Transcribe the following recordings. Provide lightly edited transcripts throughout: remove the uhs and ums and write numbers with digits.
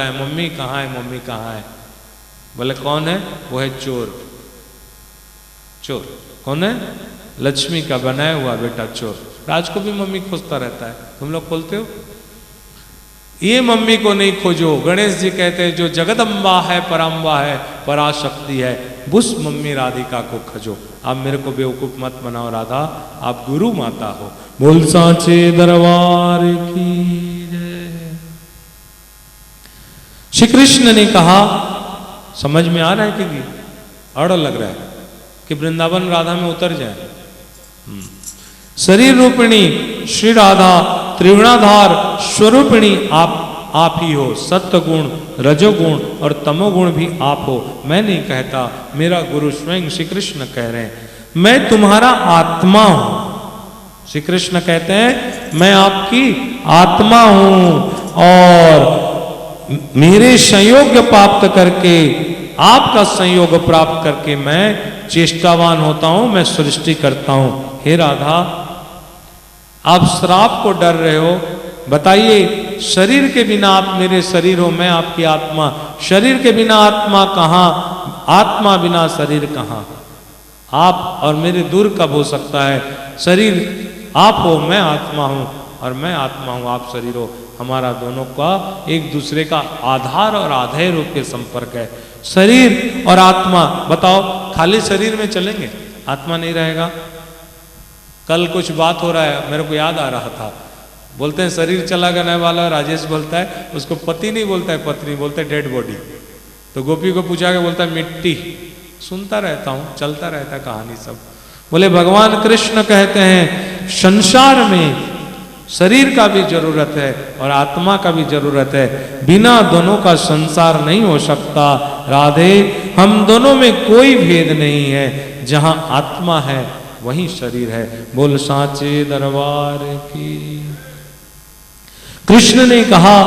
Mummy कहाँ है, mummy कहाँ है? बोले कौन है? वो है चोर। चोर कौन है? लक्ष्मी का बनाया हुआ बेटा चोर। राज को भी मम्मी खोजता रहता है। तुम लोग खोलते हो? ये मम्मी को नहीं खोजो। गणेश जी कहते हैं जो जगदम्बा है, पराम्बा है, पराशक्ति है, उस मम्मी राधिका को खोजो। आप मेरे को बेवकूफ मत बनाओ राधा, आप गुरु माता हो। बोल सांचे दरबार की। श्री कृष्ण ने कहा, समझ में आ रहा है कि अड़ लग रहा है कि वृंदावन राधा में उतर जाए? शरीर रूपिणी श्री राधा त्रिगुणाधार स्वरूपिणी आप ही हो। सत्य गुण, रजोगुण और तमोगुण भी आप हो। मैं नहीं कहता, मेरा गुरु स्वयं श्री कृष्ण कह रहे हैं। मैं तुम्हारा आत्मा हूं। श्री कृष्ण कहते हैं मैं आपकी आत्मा हूं और मेरे संयोग प्राप्त करके, आपका संयोग प्राप्त करके मैं चेष्टावान होता हूं, मैं सृष्टि करता हूं। हे राधा, आप श्राप को डर रहे हो। बताइए, शरीर के बिना आप मेरे शरीर हो, मैं आपकी आत्मा। शरीर के बिना आत्मा कहां? आत्मा बिना शरीर कहां? आप और मेरे दूर कब हो सकता है? शरीर आप हो, मैं आत्मा हूं, और मैं आत्मा हूं, आप शरीर हो। हमारा दोनों का एक दूसरे का आधार और आधेय रूप के संपर्क है। शरीर और आत्मा, बताओ खाली शरीर में चलेंगे, आत्मा नहीं रहेगा? कल कुछ बात हो रहा है, मेरे को याद आ रहा था। बोलते हैं शरीर चला गया वाला, राजेश बोलता है उसको पति नहीं बोलता है, पत्नी बोलते है, डेड बॉडी। तो गोपी को पूछा के बोलता है मिट्टी। सुनता रहता हूं, चलता रहता है कहानी सब। बोले भगवान कृष्ण कहते हैं संसार में शरीर का भी जरूरत है और आत्मा का भी जरूरत है। बिना दोनों का संसार नहीं हो सकता। राधे, हम दोनों में कोई भेद नहीं है। जहां आत्मा है वहीं शरीर है। बोल सांचे दरबार की। कृष्ण ने कहा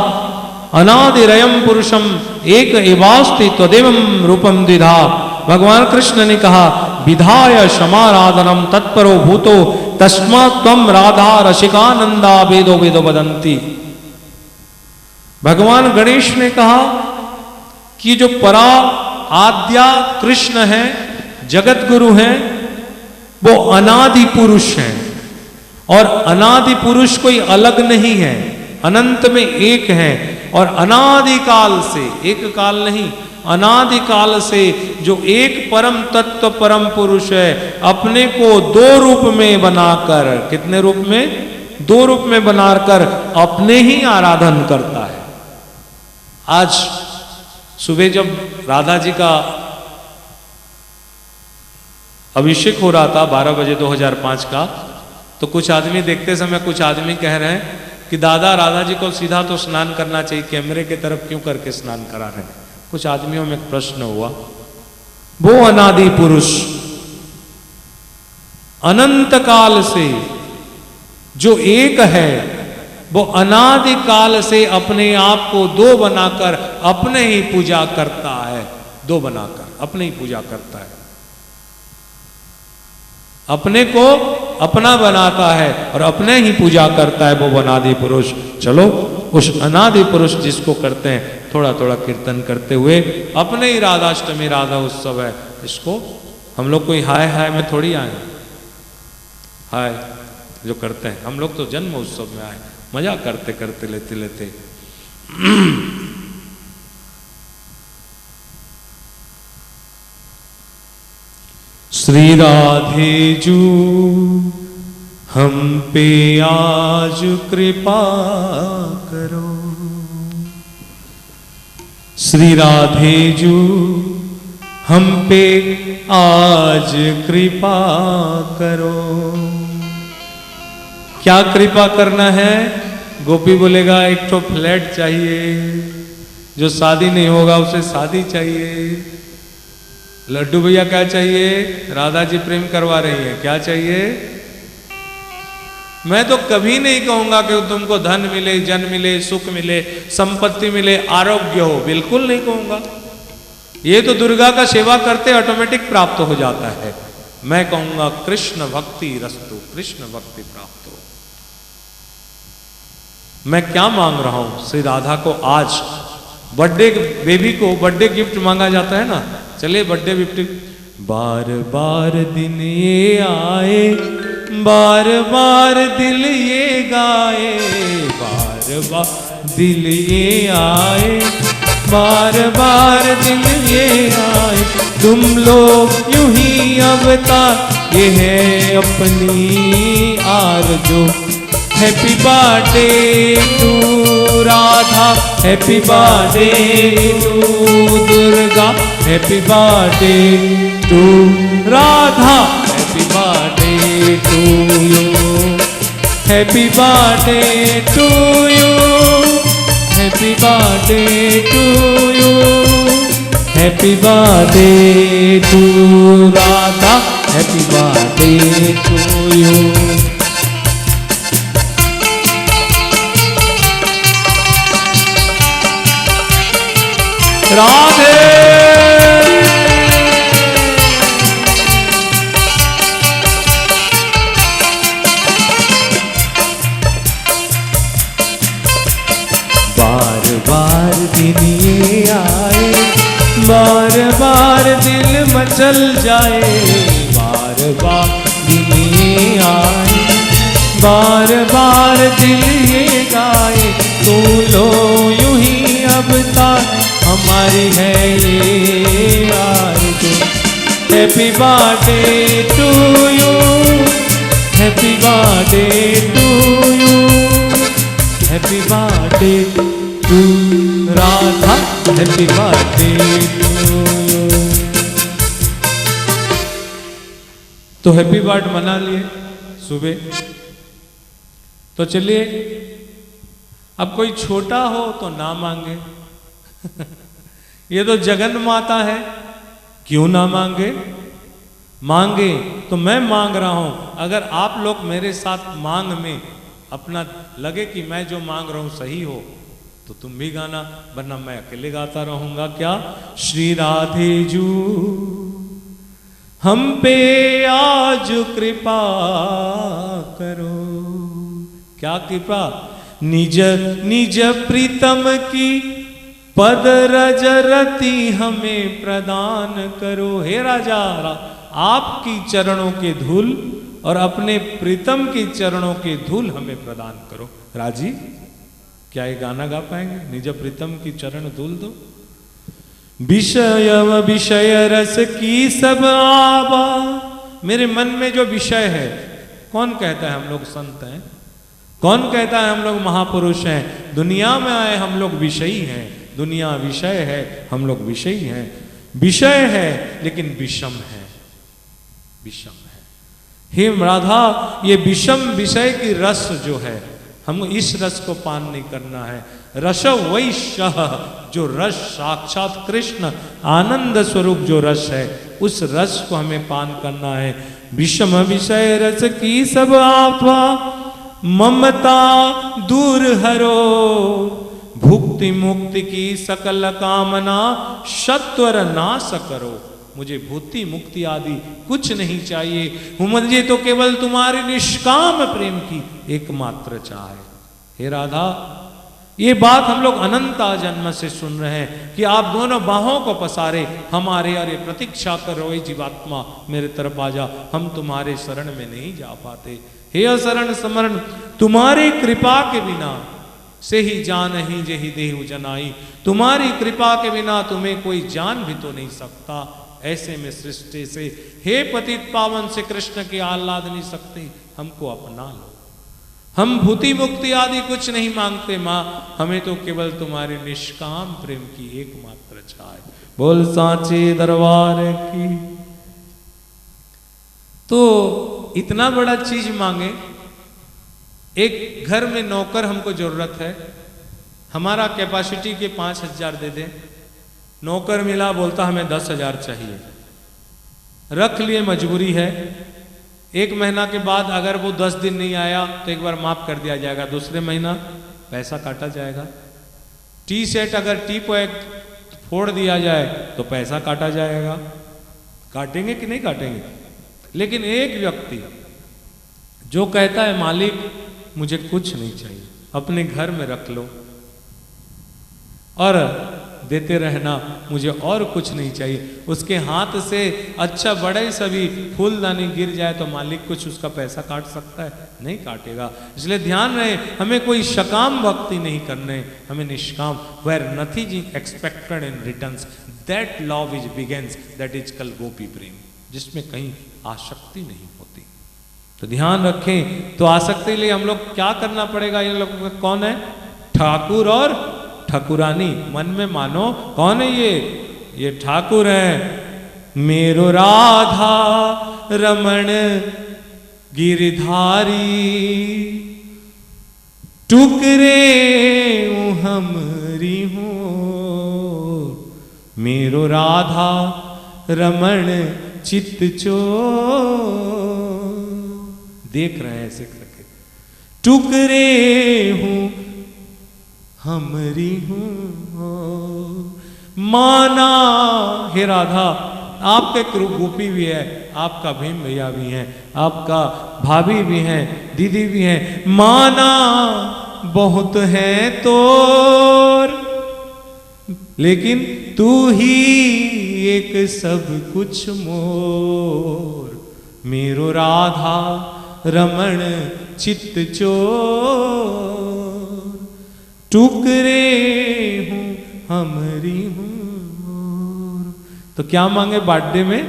अनादिरयम पुरुषम एक एवास्ति त्वदेवं रूपम द्विधा। भगवान कृष्ण ने कहा विधाय समाराधनम तत्परो भूतो तस्मात् त्वं राधा रसिकानंदा वेदो वेदो वदंती। भगवान गणेश ने कहा कि जो परा आद्या कृष्ण है, जगत गुरु हैं, वो अनादि पुरुष हैं। और अनादि पुरुष कोई अलग नहीं है, अनंत में एक है। और अनादि काल से, एक काल नहीं, अनादि काल से जो एक परम तत्व परम पुरुष है, अपने को दो रूप में बनाकर, कितने रूप में? दो रूप में बनाकर अपने ही आराधन करता है। आज सुबह जब राधा जी का अभिषेक हो रहा था 12 बजे 2005 का, तो कुछ आदमी देखते समय कुछ आदमी कह रहे हैं कि दादा राधा जी को सीधा तो स्नान करना चाहिए, कैमरे की तरफ क्यों करके स्नान करा रहे हैं? कुछ आदमियों में एक प्रश्न हुआ। वो अनादि पुरुष अनंत काल से जो एक है, वो अनादि काल से अपने आप को दो बनाकर अपने ही पूजा करता है। दो बनाकर अपने ही पूजा करता है, अपने को अपना बनाता है और अपने ही पूजा करता है। वो अनादि पुरुष। चलो उस अनादि पुरुष जिसको करते हैं, थोड़ा थोड़ा कीर्तन करते हुए, अपने ही राधाष्टमी राधा उत्सव है, इसको हम लोग कोई हाय हाय में थोड़ी आए। हाय जो करते हैं हम लोग तो जन्म उत्सव में आए, मजा करते करते लेते लेते। श्री राधे जू हम पे आज कृपा करो। श्री राधे जू हम पे आज कृपा करो। क्या कृपा करना है? गोपी बोलेगा एक तो फ्लैट चाहिए, जो शादी नहीं होगा उसे शादी चाहिए। लड्डू भैया क्या चाहिए? राधा जी प्रेम करवा रही है, क्या चाहिए? मैं तो कभी नहीं कहूंगा कि तुमको धन मिले, जन मिले, सुख मिले, संपत्ति मिले, आरोग्य हो, बिल्कुल नहीं कहूंगा। ये तो दुर्गा का सेवा करते ऑटोमेटिक प्राप्त हो जाता है। मैं कहूंगा कृष्ण भक्ति रस्तु, कृष्ण भक्ति प्राप्त हो। मैं क्या मांग रहा हूं? श्री राधा को आज बर्थडे बेबी को बर्थडे गिफ्ट मांगा जाता है ना, चलिए बर्थडे गिफ्ट। बार बार दिन ये आए, बार बार दिल ये गाए, बार बार दिल ये आए, बार बार दिल ये आए, तुम लोग यूं ही अब तक ये है अपनी आरज़ू। Happy birthday to Radha, happy birthday to Durga, happy birthday to Radha, happy birthday to you, happy birthday to you, happy birthday to you, happy birthday to Radha, happy birthday to you. Radhe बार बार दिन ये आए, बार बार दिल मचल जाए, बार बार दिन ये आए, बार बार दिल ये गाए, तू लो यूं ही अब तक हमारी है ये आरज़ू। Happy birthday to you, happy birthday to you, happy birthday to Radha, happy birthday to you. तो हैप्पी बर्थडे मना लिए सुबह। तो चलिए अब कोई छोटा हो तो ना मांगे ये तो जगन माता है, क्यों ना मांगे? मांगे तो मैं मांग रहा हूं। अगर आप लोग मेरे साथ मांग में अपना लगे कि मैं जो मांग रहा हूं सही हो तो तुम भी गाना, वरना मैं अकेले गाता रहूंगा। क्या? श्री राधे जू हम पे आज कृपा करो। क्या कृपा? निज निज प्रीतम की पद रज रति हमें प्रदान करो। हे राजा, आपकी चरणों के धूल और अपने प्रीतम की चरणों के धूल हमें प्रदान करो। राजी, क्या ये गाना गा पाएंगे? निज प्रीतम की चरण धूल दो। विषय विषय रस की सब आबा। मेरे मन में जो विषय है, कौन कहता है हम लोग संत हैं? कौन कहता है हम लोग महापुरुष हैं? दुनिया में आए हम लोग विषयी हैं। दुनिया विषय है, हम लोग विषयी हैं। विषय है लेकिन विषम है, विषम है। हे राधा, ये विषम विषय की रस जो है, हम इस रस को पान नहीं करना है। रस वैश्य, जो रस साक्षात कृष्ण आनंद स्वरूप जो रस है, उस रस को हमें पान करना है। विषम विषय रस की सब आत्मा ममता दूर हरो। भुक्ति मुक्ति की सकल कामना सत्वर नाश करो। मुझे भूति मुक्ति आदि कुछ नहीं चाहिए, मुझे तो केवल तुम्हारे निष्काम प्रेम की एकमात्र चाह है। हे राधा, ये बात हम लोग अनंत जन्म से सुन रहे हैं कि आप दोनों बाहों को पसारे हमारे, अरे प्रतीक्षा करो जीवात्मा मेरे तरफ आ जा, हम तुम्हारे शरण में नहीं जा पाते। हे शरण समरण, तुम्हारी कृपा के बिना से ही जान ही जेहि देहु जनाई। तुम्हारी कृपा के बिना तुम्हें कोई जान भी तो नहीं सकता। ऐसे में सृष्टि से हे पतित पावन से कृष्ण की आह्लाद नहीं सकते, हमको अपना लो। हम भूति मुक्ति आदि कुछ नहीं मांगते माँ, हमें तो केवल तुम्हारे निष्काम प्रेम की एकमात्र चाह। बोल सांचे दरबार की। तो इतना बड़ा चीज मांगे। एक घर में नौकर हमको जरूरत है, हमारा कैपेसिटी के 5,000 दे दें। नौकर मिला, बोलता हमें 10,000 चाहिए। रख लिए, मजबूरी है। एक महीना के बाद अगर वो 10 दिन नहीं आया तो एक बार माफ कर दिया जाएगा, दूसरे महीना पैसा काटा जाएगा। टी सेट अगर टी पॉइंट फोड़ दिया जाए तो पैसा काटा जाएगा। काटेंगे कि नहीं काटेंगे? लेकिन एक व्यक्ति जो कहता है मालिक मुझे कुछ नहीं चाहिए, अपने घर में रख लो, और देते रहना, मुझे और कुछ नहीं चाहिए। उसके हाथ से अच्छा बड़े सभी फूलदानी गिर जाए तो मालिक कुछ उसका पैसा काट सकता है? नहीं काटेगा। इसलिए ध्यान रहे, हमें कोई सकाम भक्ति नहीं करने, हमें निष्काम, where nothing is expected in returns, that love is begins, that is called gopi प्रेम, जिसमें कहीं आसक्ति नहीं होती। तो ध्यान रखें। तो आसक्ति लिए हम लोग क्या करना पड़ेगा? इन लोगों का कौन है? ठाकुर और ठाकुरानी। मन में मानो कौन है ये ठाकुर है। मेरो राधा रमण गिरधारी, टुकरे हमरी हूं, मेरो राधा रमण चित्त चोर। देख रहे हैं ऐसे करके, टुकरे हूं हमरी हूं। माना हे राधा, आपके गोपी भी है, आपका भीम भैया भी है, आपका भाभी भी है, दीदी भी है, माना बहुत है तोर, लेकिन तू ही एक सब कुछ मोर, मेरो राधा रमण चित्त चोर, टुकरे हूं हमरी हूं। तो क्या मांगे बर्थडे में?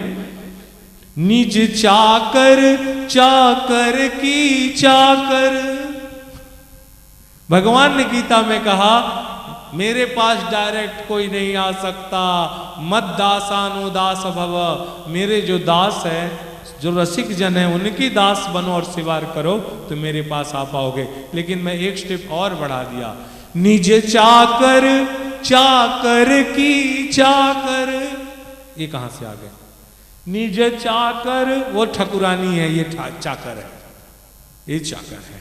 निज चाकर चाकर की चाकर। भगवान ने गीता में कहा, मेरे पास डायरेक्ट कोई नहीं आ सकता, मत दासानुदास भव, मेरे जो दास है, जो रसिक जन है, उनकी दास बनो और सेवार करो तो मेरे पास आ पाओगे। लेकिन मैं एक स्टेप और बढ़ा दिया, निज चाकर चाकर की चाकर। ये कहां से आ गए? निज चाकर, वो ठकुरानी है, ये चाकर है, ये चाकर है।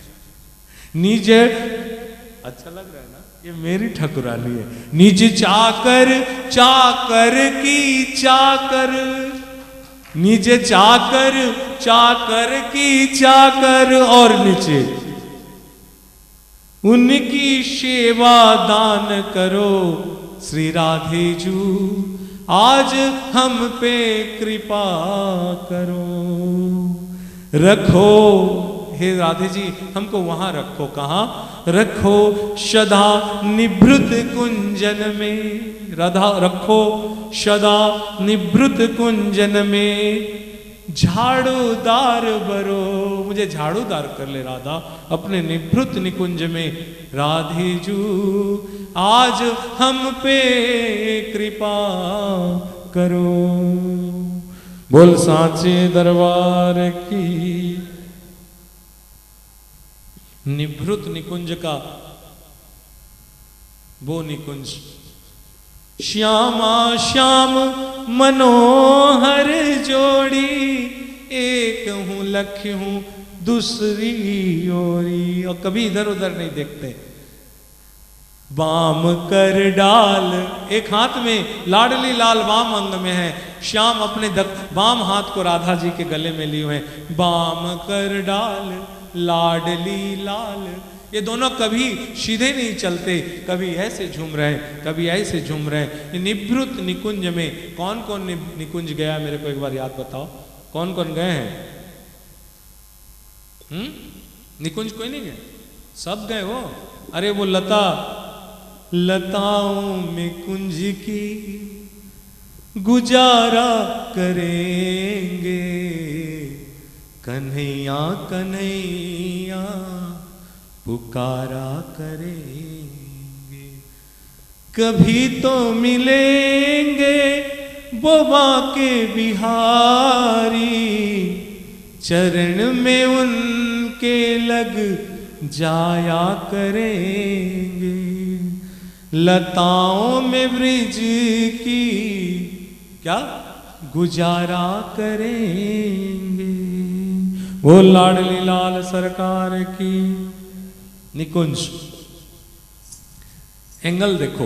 निज, अच्छा लग रहा है ना, ये मेरी ठकुरानी है। निज चाकर चाकर की चाकर, निज चाकर चाकर की चाकर, और नीचे उनकी सेवा दान करो श्री राधे जू, आज हम पे कृपा करो। रखो हे राधे जी, हमको वहां रखो। कहाँ रखो? सदा निभृत कुंजन में, राधा रखो सदा निभृत कुंजन में, झाड़ूदार बरो, मुझे झाड़ूदार कर ले राधा अपने निभृत निकुंज में। राधे जू आज हम पे कृपा करो। बोल सांचे दरबार की। निभृत निकुंज का वो निकुंज, श्यामा श्याम मनोहर जोड़ी, एक हूं लक्ष्य हूं दूसरी ओरी। और कभी इधर उधर नहीं देखते। वाम कर डाल, एक हाथ में लाडली लाल वाम अंग में है, श्याम अपने वाम हाथ को राधा जी के गले में लिए हुए हैं। वाम कर डाल लाडली लाल, ये दोनों कभी सीधे नहीं चलते, कभी ऐसे झूम रहे हैं, कभी ऐसे झूम रहे हैं। निभृत निकुंज में कौन कौन निकुंज गया मेरे को एक बार याद बताओ, कौन कौन गए हैं? निकुंज कोई नहीं गए? सब गए हो। अरे वो लता, लताओं में कुंज की गुजारा करेंगे, कन्हैया कन्हैया पुकारा करेंगे। कभी तो मिलेंगे बोबा के बिहारी, चरण में उनके लग जाया करेंगे। लताओं में ब्रिज की क्या गुजारा करेंगे। वो लाडली लाल सरकार की। निकुंज एंगल देखो।